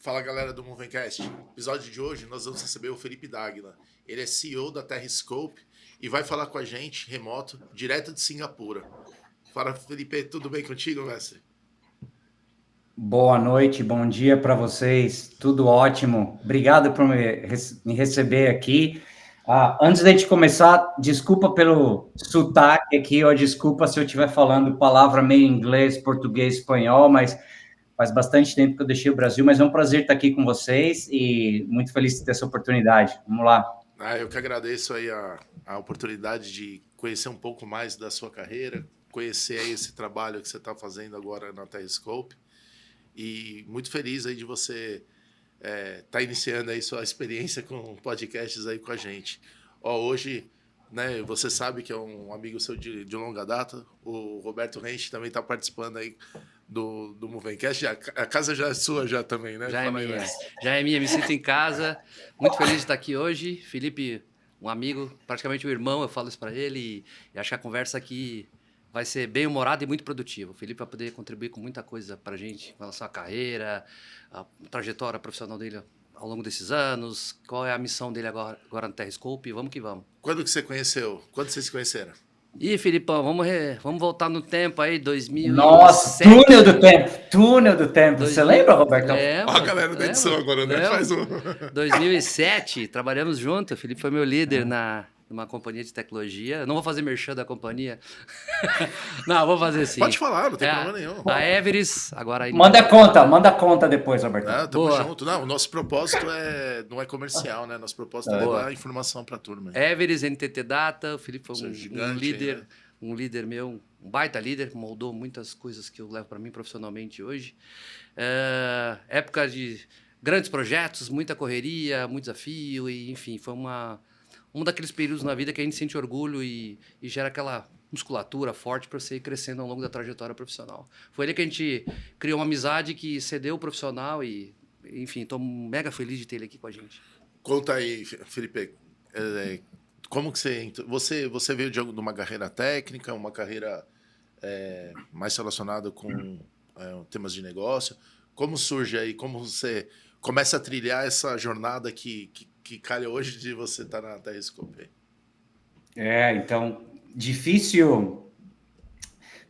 Fala galera do Movencast. No episódio de hoje nós vamos receber o Felipe Dagla. Ele é CEO da Terrascope e vai falar com a gente remoto, direto de Singapura. Fala Felipe, tudo bem contigo, mestre? Boa noite, bom dia para vocês, tudo ótimo. Obrigado por me receber aqui. Antes de a gente começar, desculpa pelo sotaque aqui, ou desculpa se eu estiver falando palavra meio inglês, português, espanhol, mas faz bastante tempo que eu deixei o Brasil, mas é um prazer estar aqui com vocês e muito feliz de ter essa oportunidade. Vamos lá. Eu que agradeço aí a oportunidade de conhecer um pouco mais da sua carreira, conhecer aí esse trabalho que você está fazendo agora na Terrascope. E muito feliz aí de você tá iniciando aí sua experiência com podcasts aí com a gente. Hoje, né, você sabe que é um amigo seu de longa data, o Roberto Rente também está participando aí do Movencast. A casa já é sua já também, né? Já é minha, me sinto em casa, muito feliz de estar aqui hoje. Felipe, um amigo, praticamente um irmão, eu falo isso para ele e acho que a conversa aqui vai ser bem humorada e muito produtiva. O Felipe vai poder contribuir com muita coisa para a gente, com relação à carreira, a trajetória profissional dele ao longo desses anos, qual é a missão dele agora no Terrascope, vamos que vamos. Quando que você conheceu? Quando vocês se conheceram? Ih, Filipão, vamos voltar no tempo aí, 2007. Nossa, túnel do tempo. Você lembra, Roberto? A galera da edição agora, né? Faz 2007, trabalhamos juntos, o Felipe foi meu líder numa companhia de tecnologia. Eu não vou fazer merchan da companhia. Não, vou fazer sim. Pode falar, não tem problema nenhum. A Everest, agora... Manda conta depois, Roberto. Tamo junto. Não, o nosso propósito não é comercial, né? Nosso propósito é dar informação pra turma. Everest, NTT Data, o Felipe foi gigante, um líder meu, um baita líder, moldou muitas coisas que eu levo para mim profissionalmente hoje. Época de grandes projetos, muita correria, muito desafio, e enfim, foi um daqueles períodos na vida que a gente sente orgulho e gera aquela musculatura forte para você ir crescendo ao longo da trajetória profissional. Foi ele que a gente criou uma amizade que cedeu o profissional e, enfim, estou mega feliz de ter ele aqui com a gente. Conta aí, Felipe, como que você veio de uma carreira técnica, uma carreira mais relacionada com temas de negócio? Como surge aí, como você começa a trilhar essa jornada que calha hoje de você estar na Terrascope? Então, difícil,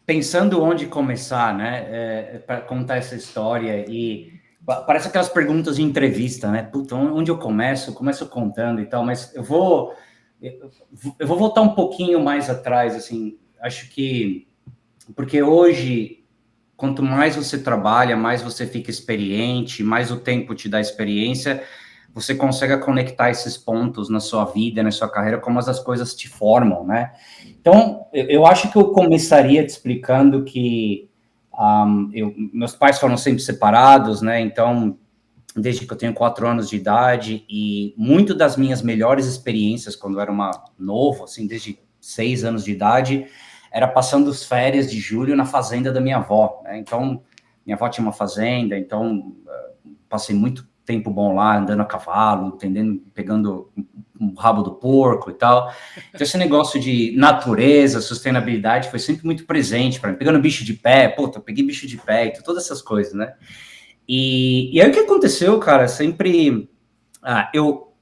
pensando onde começar, né, para contar essa história, e parece aquelas perguntas de entrevista, né, puta, onde eu começo contando e tal, mas eu vou voltar um pouquinho mais atrás, assim, acho que, porque hoje, quanto mais você trabalha, mais você fica experiente, mais o tempo te dá experiência, você consegue conectar esses pontos na sua vida, na sua carreira, como as coisas te formam, né? Então, eu acho que eu começaria te explicando que meus pais foram sempre separados, né? Então, desde que eu tenho 4 anos de idade, e muito das minhas melhores experiências, quando eu era novo, assim, desde 6 anos de idade, era passando as férias de julho na fazenda da minha avó, né? Então, minha avó tinha uma fazenda, então passei muito tempo bom lá, andando a cavalo, pegando o rabo do porco e tal. Então, esse negócio de natureza, sustentabilidade, foi sempre muito presente para mim. Pegando bicho de pé, eu peguei bicho de pé, e todas essas coisas, né? E aí o que aconteceu, cara, sempre...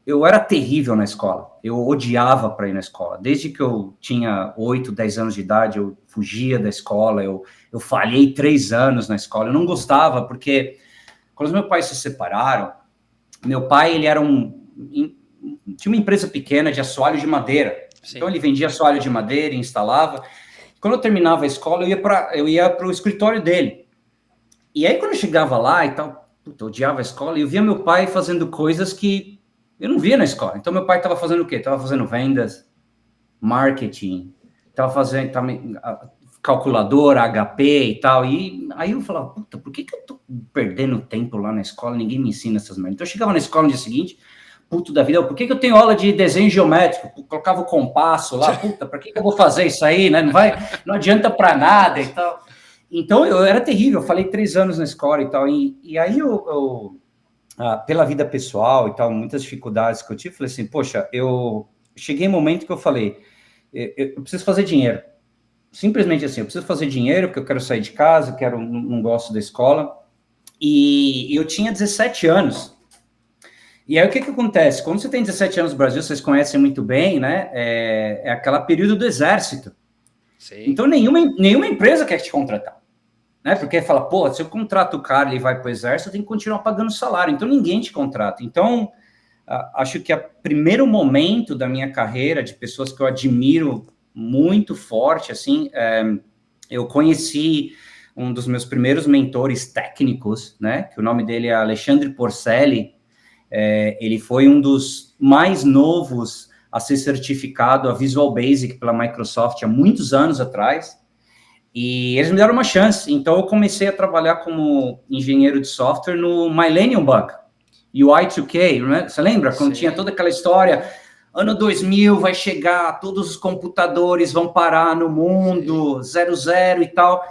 Eu era terrível na escola. Eu odiava para ir na escola. Desde que eu tinha 8, 10 anos de idade, eu fugia da escola, eu falhei 3 anos na escola. Eu não gostava, porque... Quando os meus pais se separaram, meu pai, ele era tinha uma empresa pequena de assoalho de madeira. Sim. Então, ele vendia assoalho de madeira e instalava. Quando eu terminava a escola, eu ia para o escritório dele. E aí, quando eu chegava lá e tal, eu odiava a escola, e eu via meu pai fazendo coisas que eu não via na escola. Então, meu pai estava fazendo o quê? Estava fazendo vendas, marketing, estava fazendo calculadora, HP e tal, e aí eu falava, puta, por que eu tô perdendo tempo lá na escola, ninguém me ensina essas merdas? Então eu chegava na escola no dia seguinte, puto da vida, por que eu tenho aula de desenho geométrico? Colocava o compasso lá, puta, pra que eu vou fazer isso aí, né? Não adianta pra nada e tal. Então eu era terrível, eu falei 3 anos na escola e tal, e aí eu pela vida pessoal e tal, muitas dificuldades que eu tive, falei assim, poxa, eu cheguei em um momento que eu falei, eu preciso fazer dinheiro. Simplesmente assim, eu preciso fazer dinheiro porque eu quero sair de casa, não gosto da escola. E eu tinha 17 anos. E aí, o que acontece? Quando você tem 17 anos no Brasil, vocês conhecem muito bem, né? É aquela período do exército. Sim. Então, nenhuma empresa quer te contratar. Né? Porque fala, pô, se eu contrato o cara e ele vai para o exército, eu tenho que continuar pagando salário. Então, ninguém te contrata. Então, acho que o primeiro momento da minha carreira, de pessoas que eu admiro muito forte, assim, eu conheci um dos meus primeiros mentores técnicos, né? Que o nome dele é Alexandre Porcelli. Ele foi um dos mais novos a ser certificado a Visual Basic pela Microsoft há muitos anos atrás, e eles me deram uma chance. Então eu comecei a trabalhar como engenheiro de software no Millennium Bug, UI2K, né? Você lembra? Quando tinha toda aquela história, ano 2000 vai chegar, todos os computadores vão parar no mundo, 00 e tal,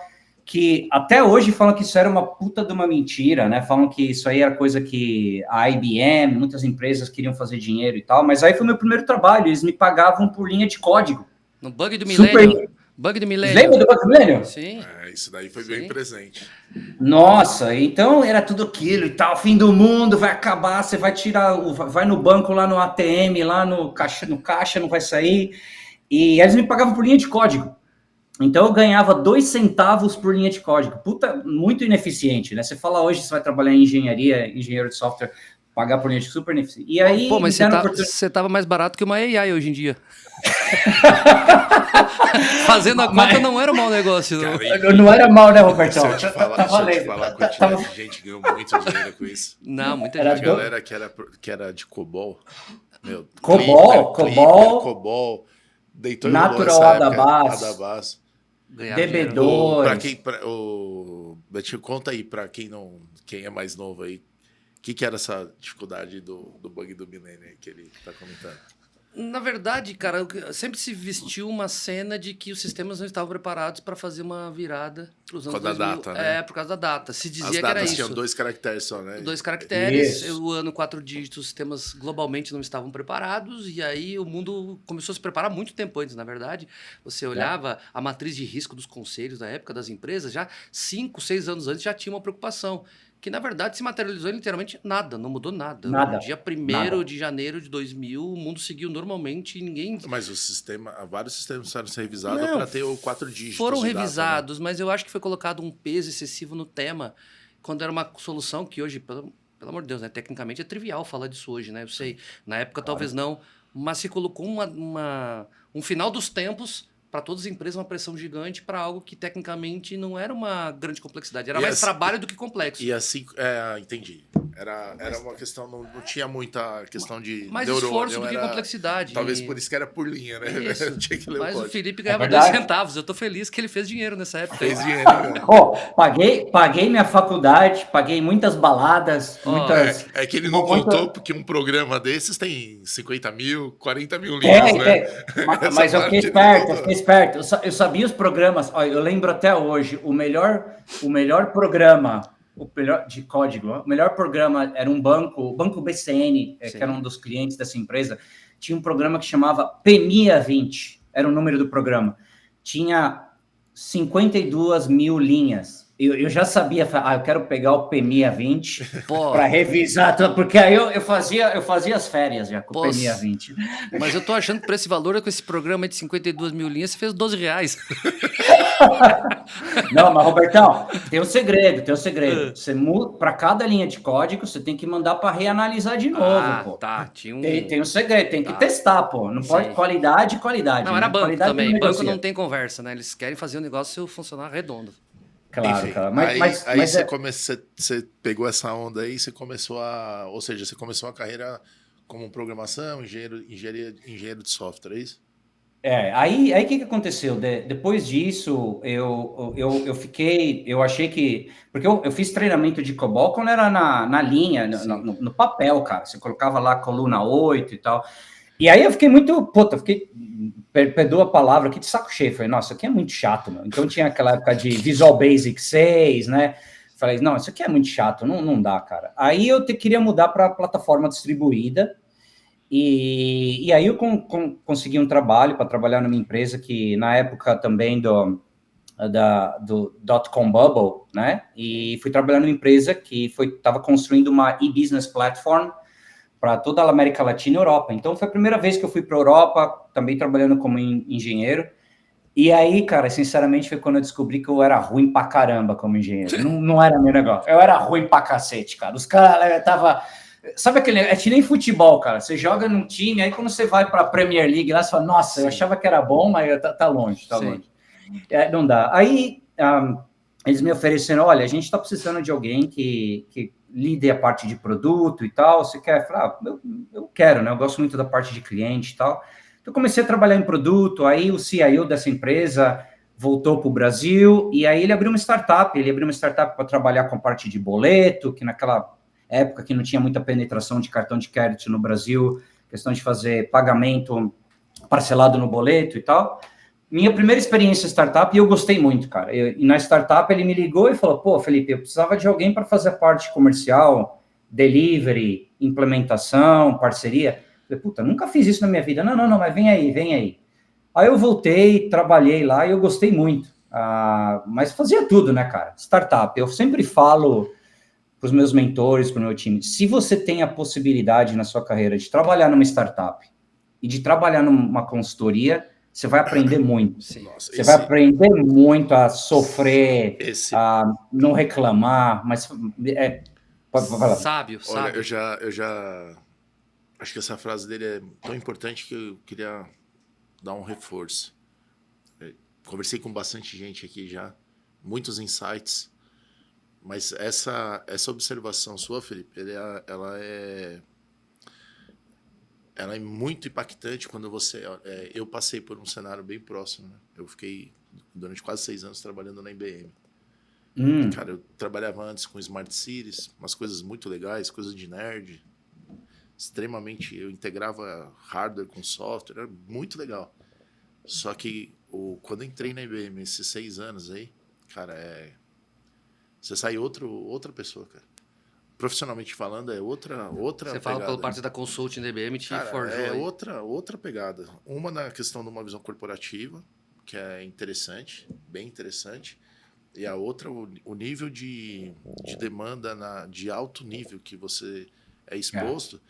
que até hoje falam que isso era uma puta de uma mentira, né? Falam que isso aí era coisa que a IBM, muitas empresas queriam fazer dinheiro e tal, mas aí foi o meu primeiro trabalho, eles me pagavam por linha de código. No Bug do Millennium. Bug do Millennium. Lembra do Bug do Millennium? Sim. Isso daí foi bem presente. Nossa, então era tudo aquilo e tal, fim do mundo, vai acabar, você vai tirar, vai no banco lá no ATM, lá no caixa não vai sair, e eles me pagavam por linha de código. Então, eu ganhava 2 centavos por linha de código. Puta, muito ineficiente, né? Você fala hoje, você vai trabalhar em engenharia, engenheiro de software, pagar por linha de super ineficiente. E aí... Pô, mas você tava mais barato que uma AI hoje em dia. Fazendo a conta não era um mau negócio. Cara, não era mal, né, Robertão? Se eu te falar a quantidade de gente que ganhou muito dinheiro com isso. Não, muita A gente. galera que era de COBOL. Meu, COBOL. Deitou Natural Adabas. DB2. Betinho, conta aí para quem é mais novo aí, o que era essa dificuldade do bug do Millennium que ele está comentando? Na verdade, cara, sempre se vestiu uma cena de que os sistemas não estavam preparados para fazer uma virada para os anos 2000. Por causa da data, né? Por causa da data. Se dizia As que era datas isso. tinham 2 caracteres só, né? 2 caracteres. Isso. O ano 4 dígitos, os sistemas globalmente não estavam preparados. E aí o mundo começou a se preparar muito tempo antes, na verdade. Você olhava a matriz de risco dos conselhos da época das empresas, já 5, 6 anos antes já tinha uma preocupação. Que, na verdade, se materializou em literalmente nada, não mudou nada. Nada. No dia 1º de janeiro de 2000, o mundo seguiu normalmente e ninguém... Mas vários sistemas precisaram ser revisados para ter o 4 dígitos. Foram de data, revisados, né? mas eu acho que foi colocado um peso excessivo no tema, quando era uma solução que hoje, pelo amor de Deus, né, tecnicamente é trivial falar disso hoje, né? Eu sei, na época talvez não, mas se colocou um final dos tempos para todas as empresas, uma pressão gigante para algo que tecnicamente não era uma grande complexidade, era mais trabalho do que complexo. E assim, entendi. Era uma questão, não tinha muita questão de mais neurônio, esforço do que complexidade. Talvez por isso que era por linha, né? Isso. Tinha que ler Mas o código. Felipe ganhava 2 centavos. Eu tô feliz que ele fez dinheiro nessa época. Fez dinheiro, cara. Paguei minha faculdade, paguei muitas baladas, muitas... É que ele não contou porque um programa desses tem 50 mil, 40 mil linhas, né? Mas eu fiquei esperto. Eu sabia os programas. Olha, eu lembro até hoje, o melhor programa, de código, o melhor programa era o Banco BCN, que era um dos clientes dessa empresa, tinha um programa que chamava PMIA 20, era o número do programa. Tinha 52 mil linhas. Eu já sabia, eu quero pegar o PMIA 20 para revisar, porque aí eu fazia as férias já com o PMIA 20. Mas eu tô achando que por esse valor, com esse programa de 52 mil linhas, você fez R$12. Não, mas Robertão, tem um segredo. Você muda para cada linha de código, você tem que mandar para reanalisar de novo, pô. Tá, tem um segredo, tem que testar, pô. Não pode qualidade. Não, era banco qualidade também. Banco não tem conversa, né? Eles querem fazer o negócio funcionar redondo. Claro, enfim, cara. Você pegou essa onda aí, você começou a carreira como programação, engenheiro de software, é isso? Aí o que aconteceu? Depois disso, eu achei que... Porque eu fiz treinamento de COBOL quando era na linha, no papel, cara. Você colocava lá coluna 8 e tal. E aí eu fiquei perdoa a palavra aqui, de saco cheio. Falei, nossa, isso aqui é muito chato, meu. Então tinha aquela época de Visual Basic 6, né? Falei, não, isso aqui é muito chato, não dá, cara. Aí eu queria mudar para plataforma distribuída, e aí eu consegui um trabalho para trabalhar numa empresa que, na época também do dot-com bubble, né? E fui trabalhar numa empresa que estava construindo uma e-business platform para toda a América Latina e Europa. Então, foi a primeira vez que eu fui para a Europa, também trabalhando como engenheiro. E aí, cara, sinceramente, foi quando eu descobri que eu era ruim pra caramba como engenheiro. Não era meu negócio. Eu era ruim pra cacete, cara. Os caras tava... Sabe aquele... É que nem futebol, cara. Você joga num time, aí quando você vai pra Premier League, lá você fala, nossa, eu achava que era bom, mas tá longe, longe. Não dá. Aí, eles me ofereceram, olha, a gente tá precisando de alguém que lide a parte de produto e tal. Você quer? Eu falei, eu quero, né? Eu gosto muito da parte de cliente e tal. Eu comecei a trabalhar em produto, aí o CIO dessa empresa voltou para o Brasil, e aí ele abriu uma startup, para trabalhar com a parte de boleto, que naquela época que não tinha muita penetração de cartão de crédito no Brasil, questão de fazer pagamento parcelado no boleto e tal. Minha primeira experiência em startup, e eu gostei muito, cara. E na startup ele me ligou e falou, pô, Felipe, eu precisava de alguém para fazer a parte comercial, delivery, implementação, parceria. Eu falei, puta, nunca fiz isso na minha vida. Não, mas vem aí. Aí eu voltei, trabalhei lá e eu gostei muito. Mas fazia tudo, né, cara? Startup. Eu sempre falo para os meus mentores, para o meu time, se você tem a possibilidade na sua carreira de trabalhar numa startup e de trabalhar numa consultoria, você vai aprender muito. Nossa, você vai aprender muito a sofrer, a não reclamar, mas... pode falar. Sábio. Olha, eu já... Acho que essa frase dele é tão importante que eu queria dar um reforço. Conversei com bastante gente aqui já, muitos insights, mas essa observação sua, Felipe, ela é muito impactante quando você... eu passei por um cenário bem próximo, né? Eu fiquei durante quase 6 anos trabalhando na IBM. Cara, eu trabalhava antes com Smart Cities, umas coisas muito legais, coisas de nerd, extremamente, eu integrava hardware com software, era muito legal. Só que quando eu entrei na IBM, esses 6 anos aí, cara, você sai outra pessoa, cara. Profissionalmente falando, é outra Você pegada. fala pela parte da consulting da IBM, te forjou. É outra pegada. Uma na questão de uma visão corporativa, que é interessante, bem interessante, e a outra, o nível de demanda de alto nível que você é exposto.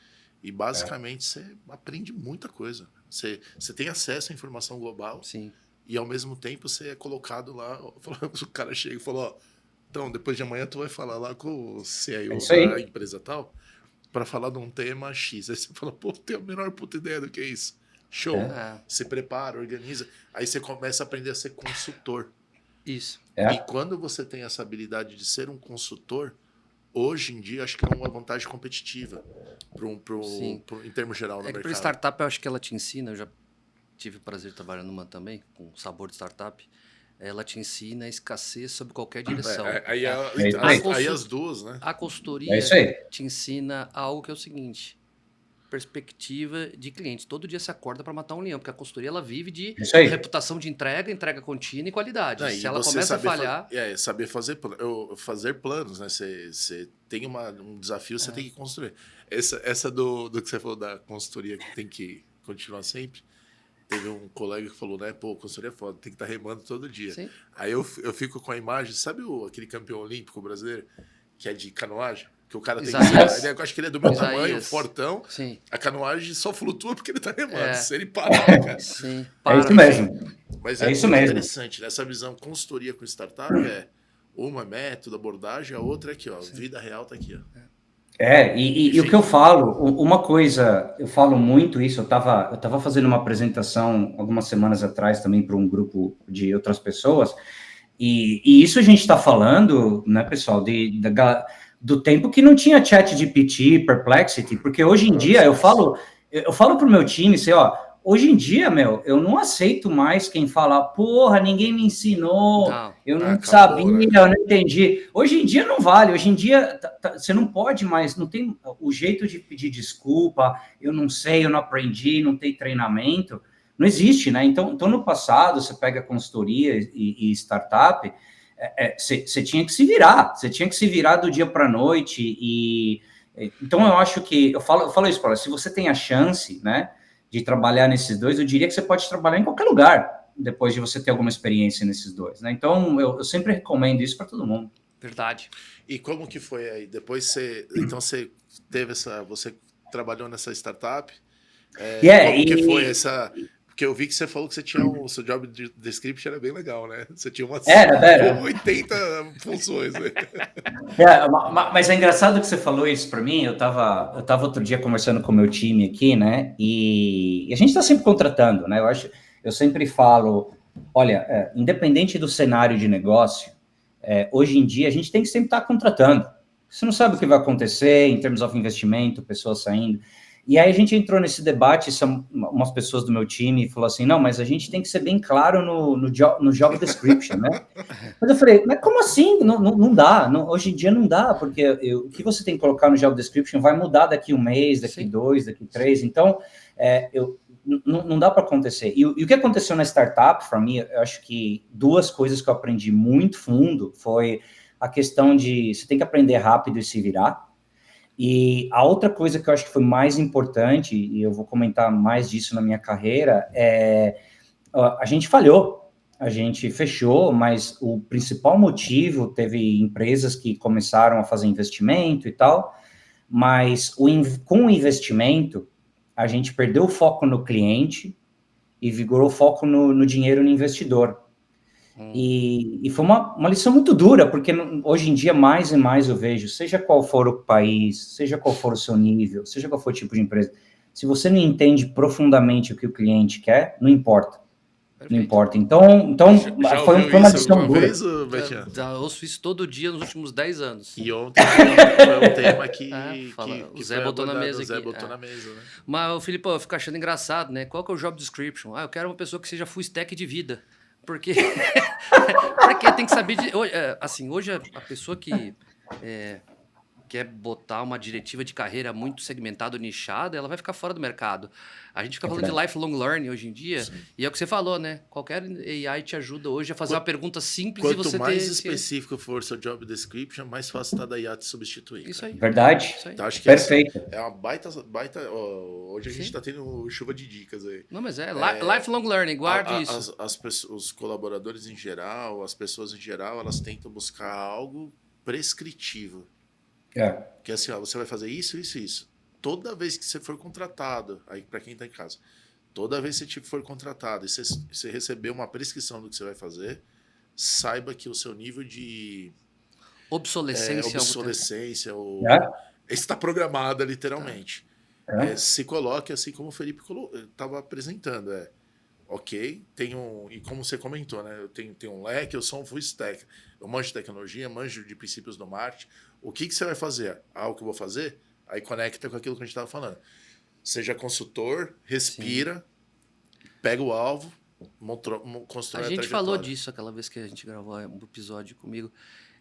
E, basicamente, você aprende muita coisa. Você tem acesso à informação global. Sim. E, ao mesmo tempo, você é colocado lá. O cara chega e fala, então, depois de amanhã tu vai falar lá com o CIO da empresa tal para falar de um tema X. Aí você fala, pô, tem a menor puta ideia do que é isso. Show. Você prepara, organiza. Aí você começa a aprender a ser consultor. Isso. E quando você tem essa habilidade de ser um consultor... Hoje em dia, acho que é uma vantagem competitiva em termos geral no mercado. Para startup, eu acho que ela te ensina, eu já tive o prazer de trabalhar numa também, com sabor de startup, ela te ensina a escassez sob qualquer direção. Aí as duas, né? A consultoria te ensina algo que é o seguinte, perspectiva de cliente. Todo dia você acorda para matar um leão, porque a consultoria ela vive de reputação de entrega contínua e qualidade. Se ela começa a falhar... saber fazer planos, né? Você tem um desafio, você tem que construir. Essa do que você falou da consultoria que tem que continuar sempre, teve um colega que falou, né? Pô, consultoria é foda, tem que estar remando todo dia. Sim. Aí eu fico com a imagem, sabe aquele campeão olímpico brasileiro, que é de canoagem? Que o cara tem eu acho que ele é do meu tamanho, fortão. Sim. A canoagem só flutua porque ele tá remando. Se ele para, né, cara? Sim. É isso mesmo. Mas é isso muito interessante, né? Essa visão consultoria com startup uma método, abordagem, a outra é aqui, ó. Vida real tá aqui, ó. E o que eu falo, uma coisa, eu falo muito isso, eu tava fazendo uma apresentação algumas semanas atrás também para um grupo de outras pessoas, e isso a gente está falando, né, pessoal, do tempo que não tinha ChatGPT, Perplexity, porque hoje em dia eu falo pro meu time, assim, ó, hoje em dia, eu não aceito mais quem fala, porra, ninguém me ensinou, eu não sabia, né? Eu não entendi. Hoje em dia não vale, hoje em dia você não pode mais, não tem o jeito de pedir desculpa, eu não sei, eu não aprendi, não tem treinamento, não existe, né? Então no passado, você pega consultoria e startup, você tinha que se virar do dia para a noite, então eu acho que, eu falo isso, Paulo, se você tem a chance, né, de trabalhar nesses dois, eu diria que você pode trabalhar em qualquer lugar, depois de você ter alguma experiência nesses dois, né? Então, eu sempre recomendo isso para todo mundo. Verdade. E como que foi aí? Depois você teve você trabalhou nessa startup? Como que foi essa? Porque eu vi que você falou que você tinha o seu job description era bem legal, né? Você tinha umas 80 funções. Né? Mas é engraçado que você falou isso para mim. Eu tava outro dia conversando com o meu time aqui, né? E a gente está sempre contratando, né? Eu sempre falo, olha, independente do cenário de negócio, hoje em dia a gente tem que sempre estar contratando. Você não sabe o que vai acontecer em termos de investimento, pessoas saindo. E aí a gente entrou nesse debate, umas pessoas do meu time falaram assim, não, mas a gente tem que ser bem claro no job description, né? Mas eu falei, mas como assim? Não dá, hoje em dia não dá, porque o que você tem que colocar no job description vai mudar daqui 1 mês, daqui 2, daqui 3, então não dá para acontecer. E o que aconteceu na startup, para mim, eu acho que 2 coisas que eu aprendi muito fundo foi a questão de você tem que aprender rápido e se virar. E a outra coisa que eu acho que foi mais importante, e eu vou comentar mais disso na minha carreira, a gente falhou, a gente fechou, mas o principal motivo, teve empresas que começaram a fazer investimento e tal, mas com o investimento, a gente perdeu o foco no cliente e vigorou o foco no dinheiro no investidor. E foi uma lição muito dura, porque hoje em dia, mais e mais eu vejo, seja qual for o país, seja qual for o seu nível, seja qual for o tipo de empresa, se você não entende profundamente o que o cliente quer, não importa. Perfeito. Não importa. Então foi uma lição dura. Já ouço isso todo dia nos últimos 10 anos. E ontem foi um tema que o Zé botou na mesa aqui. O Zé botou na mesa, né? Mas, Felipe, eu fico achando engraçado, né? Qual que é o job description? Eu quero uma pessoa que seja full stack de vida. Porque tem que saber hoje a pessoa que quer botar uma diretiva de carreira muito segmentada, nichada, ela vai ficar fora do mercado. A gente fica falando de lifelong learning hoje em dia, sim. E é o que você falou, né? Qualquer AI te ajuda hoje a fazer uma pergunta simples e você ter... Quanto mais específico for seu job description, mais fácil está da IA te substituir. Isso aí. Verdade. Isso aí. Então, acho que perfeito. É uma baita hoje a gente está tendo chuva de dicas aí. Não, mas lifelong learning, guarde isso. Os colaboradores em geral, as pessoas em geral, elas tentam buscar algo prescritivo. Que assim, você vai fazer isso, isso, isso. Toda vez que você for contratado, aí para quem está em casa, toda vez que você for contratado e você receber uma prescrição do que você vai fazer, saiba que o seu nível de obsolescência está programada literalmente. Se coloque assim como o Felipe estava apresentando. Ok, e como você comentou, né? Eu tenho um leque, eu sou um full stack. Eu manjo de tecnologia, manjo de princípios do marketing. O que você vai fazer? O que eu vou fazer? Aí conecta com aquilo que a gente estava falando. Seja consultor, respira, pega o alvo, constrói a gente trajetória. Falou disso aquela vez que a gente gravou um episódio comigo.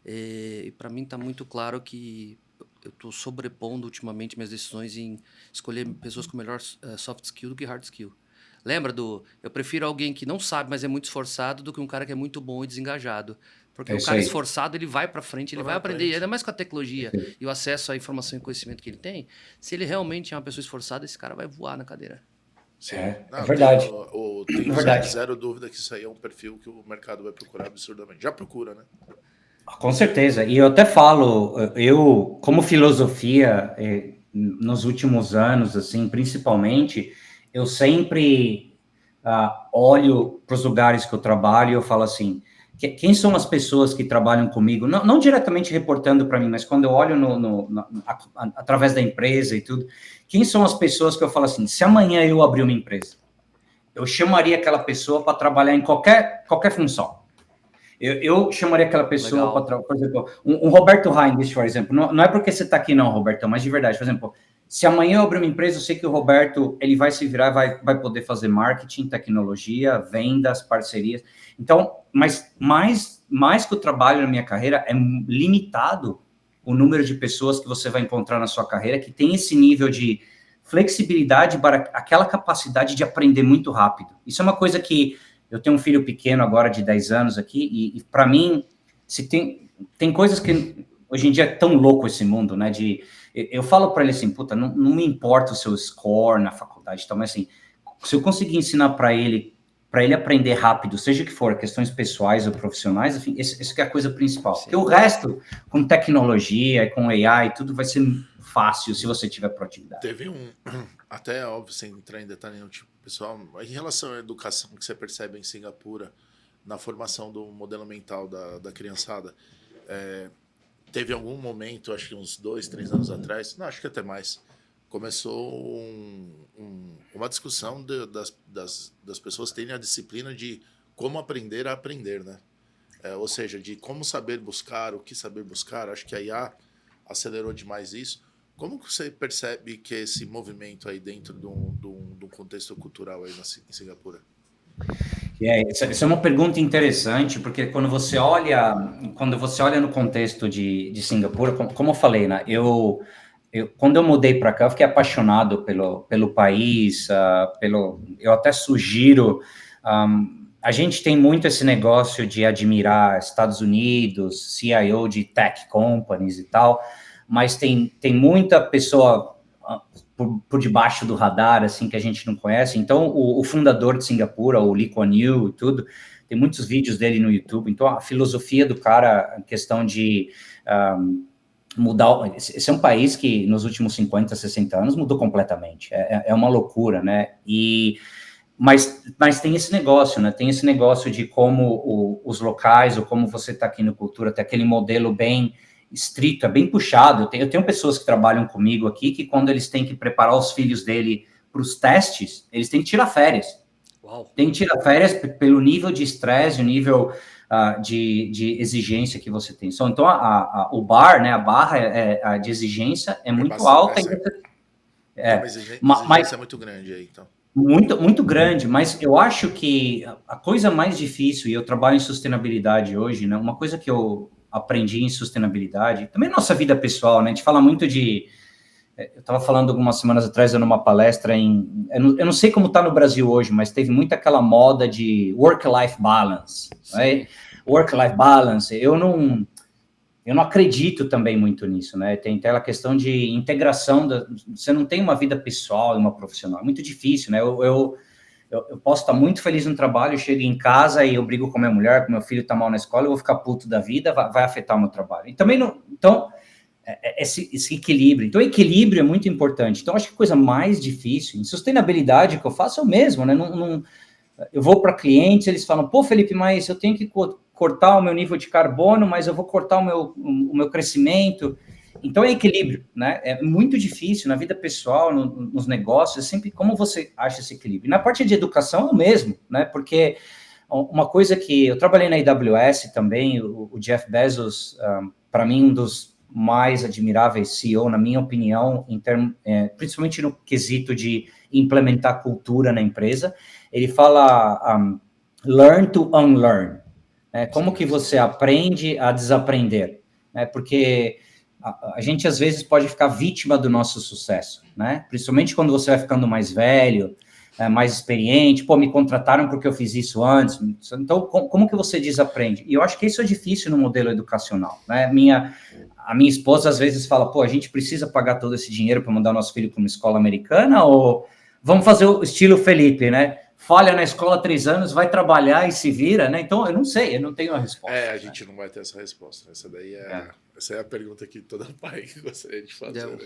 E para mim está muito claro que eu estou sobrepondo ultimamente minhas decisões em escolher pessoas com melhor soft skill do que hard skill. Lembra eu prefiro alguém que não sabe, mas é muito esforçado, do que um cara que é muito bom e desengajado. Porque o cara esforçado, ele vai para frente, ele vai aprender, ainda mais com a tecnologia e o acesso à informação e conhecimento que ele tem. Se ele realmente é uma pessoa esforçada, esse cara vai voar na cadeira. Sim. É verdade. Tenho zero dúvida que isso aí é um perfil que o mercado vai procurar absurdamente. Já procura, né? Com certeza. E eu até falo, como filosofia, nos últimos anos, assim, principalmente, eu sempre olho para os lugares que eu trabalho e eu falo assim, quem são as pessoas que trabalham comigo? Não diretamente reportando para mim, mas quando eu olho através da empresa e tudo, quem são as pessoas que eu falo assim, se amanhã eu abrir uma empresa, eu chamaria aquela pessoa para trabalhar em qualquer função. Eu chamaria aquela pessoa para, por exemplo, um Roberto Heinrich, por exemplo. Não é porque você está aqui não, Roberto, mas de verdade, por exemplo, se amanhã eu abrir uma empresa, eu sei que o Roberto, ele vai se virar, vai poder fazer marketing, tecnologia, vendas, parcerias. Então, mas mais que o trabalho na minha carreira, é limitado o número de pessoas que você vai encontrar na sua carreira que tem esse nível de flexibilidade para aquela capacidade de aprender muito rápido. Isso é uma coisa que eu tenho um filho pequeno agora de 10 anos aqui e para mim, se tem coisas que hoje em dia é tão louco esse mundo, né? Eu falo para ele assim, puta, não me importa o seu score na faculdade, então, mas assim, se eu conseguir ensinar para ele para ele aprender rápido, seja que for, questões pessoais ou profissionais, enfim, isso que é a coisa principal. Porque o resto, com tecnologia, com AI, tudo vai ser fácil se você tiver proatividade. Teve até óbvio, sem entrar em detalhe no tipo pessoal, em relação à educação que você percebe em Singapura, na formação do modelo mental da criançada, teve algum momento, acho que uns 2, 3 anos atrás, não, acho que até mais, começou uma discussão das pessoas terem a disciplina de como aprender a aprender, né? Ou seja, de como saber buscar, o que saber buscar. Acho que a IA acelerou demais isso. Como que você percebe que esse movimento aí dentro de um contexto cultural aí em Singapura? Essa é uma pergunta interessante, porque quando você olha no contexto de Singapura, como eu falei, né? Quando eu mudei para cá, eu fiquei apaixonado pelo país, eu até sugiro, a gente tem muito esse negócio de admirar Estados Unidos, CIO de tech companies e tal, mas tem muita pessoa por debaixo do radar, assim, que a gente não conhece. Então, o fundador de Singapura, o Lee Kuan Yew e tudo, tem muitos vídeos dele no YouTube. Então, a filosofia do cara, a questão de mudar... Esse é um país que, nos últimos 50, 60 anos, mudou completamente. É uma loucura, né? Mas tem esse negócio, né? Tem esse negócio de como os locais, ou como você está aqui no Cultura, tem aquele modelo bem estrito, é bem puxado. Eu tenho pessoas que trabalham comigo aqui que quando eles têm que preparar os filhos dele para os testes, eles têm que tirar férias. Uau. Tem que tirar férias pelo nível de estresse, o nível de exigência que você tem. Então, o bar, né, a barra de exigência é muito alta. Uma exigência muito grande aí, então. Muito, muito grande, mas eu acho que a coisa mais difícil, e eu trabalho em sustentabilidade hoje, né, uma coisa que eu aprendi em sustentabilidade, também nossa vida pessoal, né? A gente fala muito eu estava falando algumas semanas atrás, dando uma palestra eu não sei como está no Brasil hoje, mas teve muito aquela moda de work-life balance, né? Work-life balance, eu não acredito também muito nisso, né? Tem aquela questão de integração, você não tem uma vida pessoal e uma profissional, é muito difícil, né? Eu posso estar muito feliz no trabalho, eu chego em casa e eu brigo com minha mulher, com meu filho está mal na escola, eu vou ficar puto da vida, vai afetar o meu trabalho. E também não... Então, esse equilíbrio. Então, equilíbrio é muito importante. Então, acho que a coisa mais difícil, em sustentabilidade que eu faço é o mesmo, né? Eu vou para clientes, eles falam, pô, Felipe, mas eu tenho que cortar o meu nível de carbono, mas eu vou cortar o meu crescimento... Então, é equilíbrio, né? É muito difícil na vida pessoal, nos negócios, é sempre como você acha esse equilíbrio. Na parte de educação é o mesmo, né? Porque uma coisa que... Eu trabalhei na AWS também, o Jeff Bezos, para mim, um dos mais admiráveis CEO, na minha opinião, principalmente no quesito de implementar cultura na empresa. Ele fala learn to unlearn. Como que você aprende a desaprender? Porque... A gente, às vezes, pode ficar vítima do nosso sucesso, né? Principalmente quando você vai ficando mais velho, mais experiente. Pô, me contrataram porque eu fiz isso antes. Então, como que você desaprende? E eu acho que isso é difícil no modelo educacional, né? A minha esposa, às vezes, fala, pô, a gente precisa pagar todo esse dinheiro para mandar nosso filho para uma escola americana ou vamos fazer o estilo Felipe, né? Falha na escola 3 anos, vai trabalhar e se vira, né? Então, eu não sei, eu não tenho a resposta. A gente não vai ter essa resposta. Essa é a pergunta que todo pai gostaria de fazer. Né?